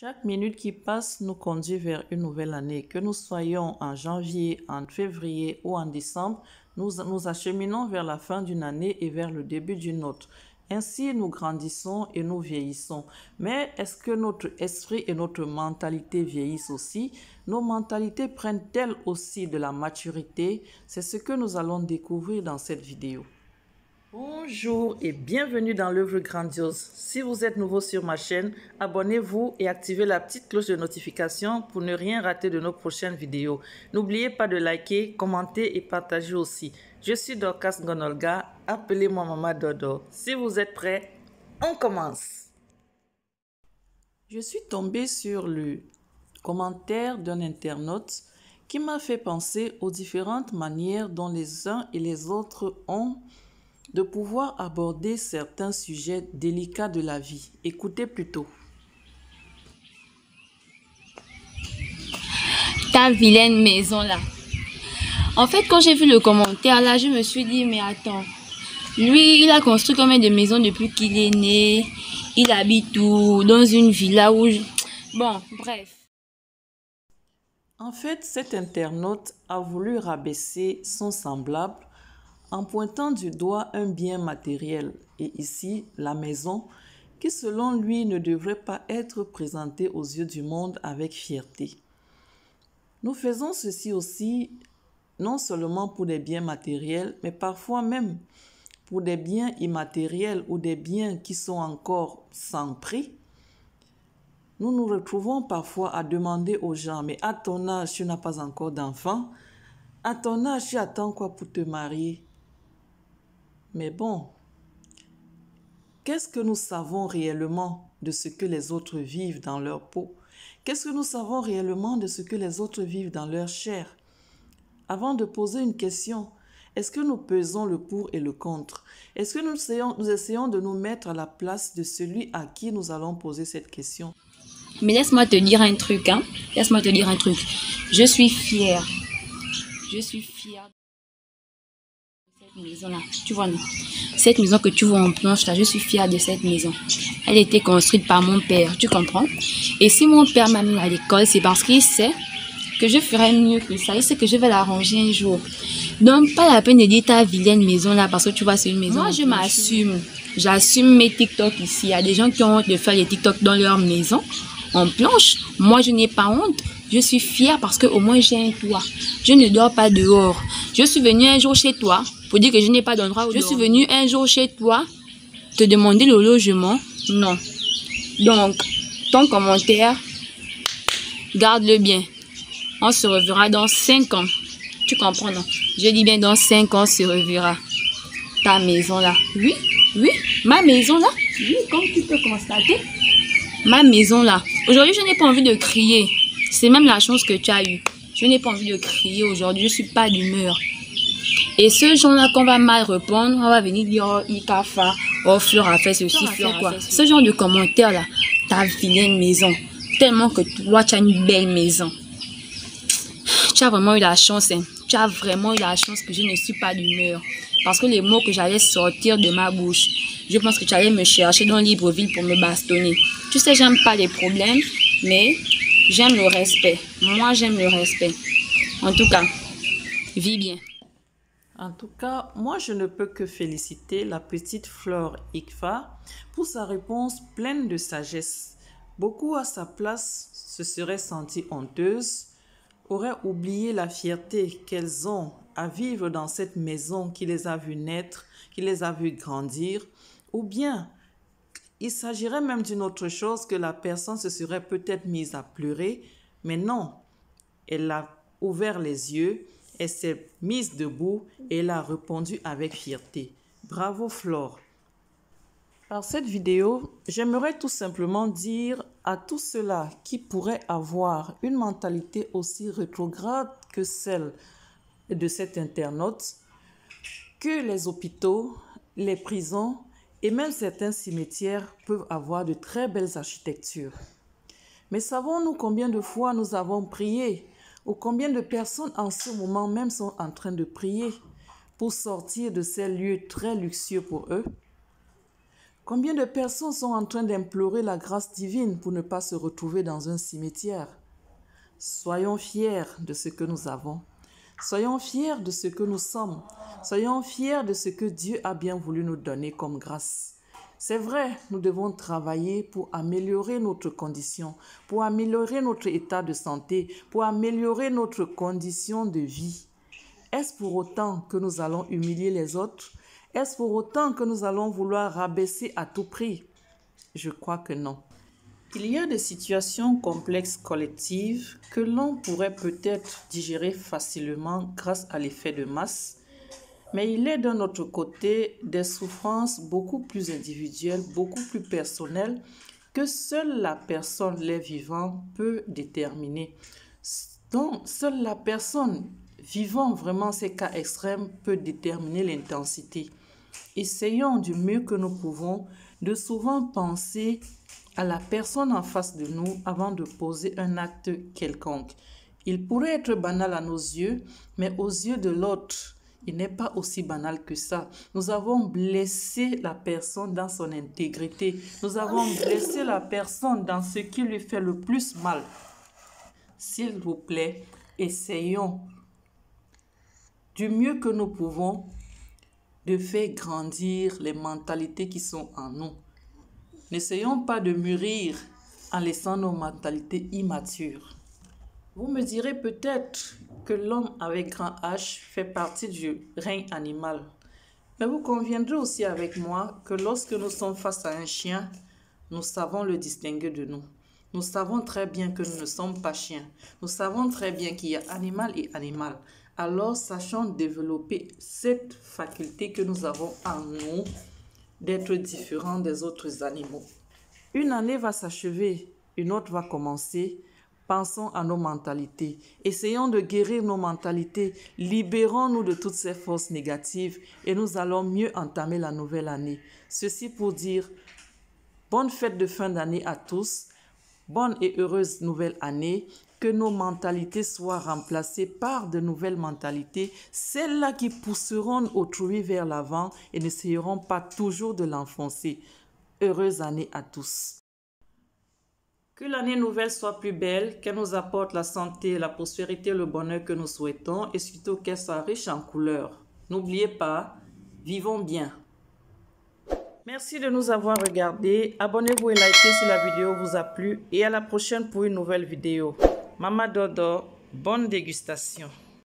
Chaque minute qui passe nous conduit vers une nouvelle année. Que nous soyons en janvier, en février ou en décembre, nous acheminons vers la fin d'une année et vers le début d'une autre. Ainsi, nous grandissons et nous vieillissons. Mais est-ce que notre esprit et notre mentalité vieillissent aussi? Nos mentalités prennent-elles aussi de la maturité? C'est ce que nous allons découvrir dans cette vidéo. Bonjour et bienvenue dans l'œuvre grandiose. Si vous êtes nouveau sur ma chaîne, abonnez-vous et activez la petite cloche de notification pour ne rien rater de nos prochaines vidéos. N'oubliez pas de liker, commenter et partager aussi. Je suis Dorcas Ngonolga, appelez-moi Maman Dodo. Si vous êtes prêts, on commence. Je suis tombée sur le commentaire d'un internaute qui m'a fait penser aux différentes manières dont les uns et les autres ont de pouvoir aborder certains sujets délicats de la vie. Écoutez plutôt. Ta vilaine maison là. En fait, quand j'ai vu le commentaire là, je me suis dit, mais attends, lui, il a construit combien de maisons depuis qu'il est né? Il habite où? Dans une villa où... Bon, bref. En fait, cet internaute a voulu rabaisser son semblable en pointant du doigt un bien matériel, et ici la maison, qui selon lui ne devrait pas être présentée aux yeux du monde avec fierté. Nous faisons ceci aussi non seulement pour des biens matériels, mais parfois même pour des biens immatériels ou des biens qui sont encore sans prix. Nous nous retrouvons parfois à demander aux gens, mais à ton âge, tu n'as pas encore d'enfant? À ton âge, tu attends quoi pour te marier? Mais bon, qu'est-ce que nous savons réellement de ce que les autres vivent dans leur peau? Qu'est-ce que nous savons réellement de ce que les autres vivent dans leur chair? Avant de poser une question, est-ce que nous pesons le pour et le contre? Est-ce que nous essayons de nous mettre à la place de celui à qui nous allons poser cette question? Mais laisse-moi te dire un truc, hein. Laisse-moi te dire un truc. Je suis fière. Je suis fière. Cette maison-là, tu vois, non? Cette maison que tu vois en planche là, je suis fière de cette maison. Elle a été construite par mon père, tu comprends? Et si mon père m'a mis à l'école, c'est parce qu'il sait que je ferai mieux que ça. Il sait que je vais l'arranger un jour. Donc, pas la peine de dire ta vilaine maison là, parce que tu vois, c'est une maison. Moi, je m'assume. J'assume mes TikTok ici. Il y a des gens qui ont honte de faire les TikTok dans leur maison, en planche. Moi, je n'ai pas honte. Je suis fière parce qu'au moins j'ai un toit. Je ne dors pas dehors. Je suis venue un jour chez toi pour dire que je n'ai pas d'endroit où dormir. Je suis venue un jour chez toi te demander le logement. Non. Donc, ton commentaire, garde-le bien. On se reverra dans 5 ans. Tu comprends, non? Je dis bien dans 5 ans, on se reverra. Ta maison là. Oui, oui, ma maison là. Oui, comme tu peux constater. Ma maison là. Aujourd'hui, je n'ai pas envie de crier. C'est même la chance que tu as eue. Je n'ai pas envie de crier aujourd'hui. Je ne suis pas d'humeur. Et ce genre-là qu'on va mal répondre, on va venir dire, oh, Ikafa, oh, Fleur a fait ceci, Fleur quoi. Ce genre de commentaires-là, ta vilaine maison. Tellement que toi, tu as une belle maison. Tu as vraiment eu la chance, hein. Tu as vraiment eu la chance que je ne suis pas d'humeur. Parce que les mots que j'allais sortir de ma bouche, je pense que tu allais me chercher dans Libreville pour me bastonner. Tu sais, j'aime pas les problèmes, mais j'aime le respect. Moi, j'aime le respect. En tout cas, vis bien. En tout cas, moi, je ne peux que féliciter la petite Fleur Ikfa pour sa réponse pleine de sagesse. Beaucoup à sa place se seraient senties honteuses, auraient oublié la fierté qu'elles ont à vivre dans cette maison qui les a vues naître, qui les a vues grandir, ou bien il s'agirait même d'une autre chose, que la personne se serait peut-être mise à pleurer, mais non, elle a ouvert les yeux, elle s'est mise debout et elle a répondu avec fierté. Bravo Flore. Par cette vidéo, j'aimerais tout simplement dire à tous ceux-là qui pourraient avoir une mentalité aussi rétrograde que celle de cet internaute, que les hôpitaux, les prisons et même certains cimetières peuvent avoir de très belles architectures. Mais savons-nous combien de fois nous avons prié ou combien de personnes en ce moment même sont en train de prier pour sortir de ces lieux très luxueux pour eux? Combien de personnes sont en train d'implorer la grâce divine pour ne pas se retrouver dans un cimetière? Soyons fiers de ce que nous avons. Soyons fiers de ce que nous sommes. Soyons fiers de ce que Dieu a bien voulu nous donner comme grâce. C'est vrai, nous devons travailler pour améliorer notre condition, pour améliorer notre état de santé, pour améliorer notre condition de vie. Est-ce pour autant que nous allons humilier les autres? Est-ce pour autant que nous allons vouloir rabaisser à tout prix? Je crois que non. Il y a des situations complexes collectives que l'on pourrait peut-être digérer facilement grâce à l'effet de masse, mais il est d'un autre côté des souffrances beaucoup plus individuelles, beaucoup plus personnelles que seule la personne, les vivants, peut déterminer. Donc, seule la personne vivant vraiment ces cas extrêmes peut déterminer l'intensité. Essayons du mieux que nous pouvons de souvent penser à la personne en face de nous avant de poser un acte quelconque. Il pourrait être banal à nos yeux, mais aux yeux de l'autre, il n'est pas aussi banal que ça. Nous avons blessé la personne dans son intégrité. Nous avons blessé la personne dans ce qui lui fait le plus mal. S'il vous plaît, essayons du mieux que nous pouvons de faire grandir les mentalités qui sont en nous. N'essayons pas de mûrir en laissant nos mentalités immatures. Vous me direz peut-être que l'homme avec grand H fait partie du règne animal. Mais vous conviendrez aussi avec moi que lorsque nous sommes face à un chien, nous savons le distinguer de nous. Nous savons très bien que nous ne sommes pas chiens. Nous savons très bien qu'il y a animal et animal. Alors, sachons développer cette faculté que nous avons en nous d'être différents des autres animaux. Une année va s'achever, une autre va commencer. Pensons à nos mentalités. Essayons de guérir nos mentalités. Libérons-nous de toutes ces forces négatives et nous allons mieux entamer la nouvelle année. Ceci pour dire bonne fête de fin d'année à tous. Bonne et heureuse nouvelle année. Que nos mentalités soient remplacées par de nouvelles mentalités, celles-là qui pousseront autrui vers l'avant et n'essayeront pas toujours de l'enfoncer. Heureuse année à tous. Que l'année nouvelle soit plus belle, qu'elle nous apporte la santé, la prospérité, le bonheur que nous souhaitons et surtout qu'elle soit riche en couleurs. N'oubliez pas, vivons bien. Merci de nous avoir regardés. Abonnez-vous et likez si la vidéo vous a plu et à la prochaine pour une nouvelle vidéo. Mama Dodo, bonne dégustation.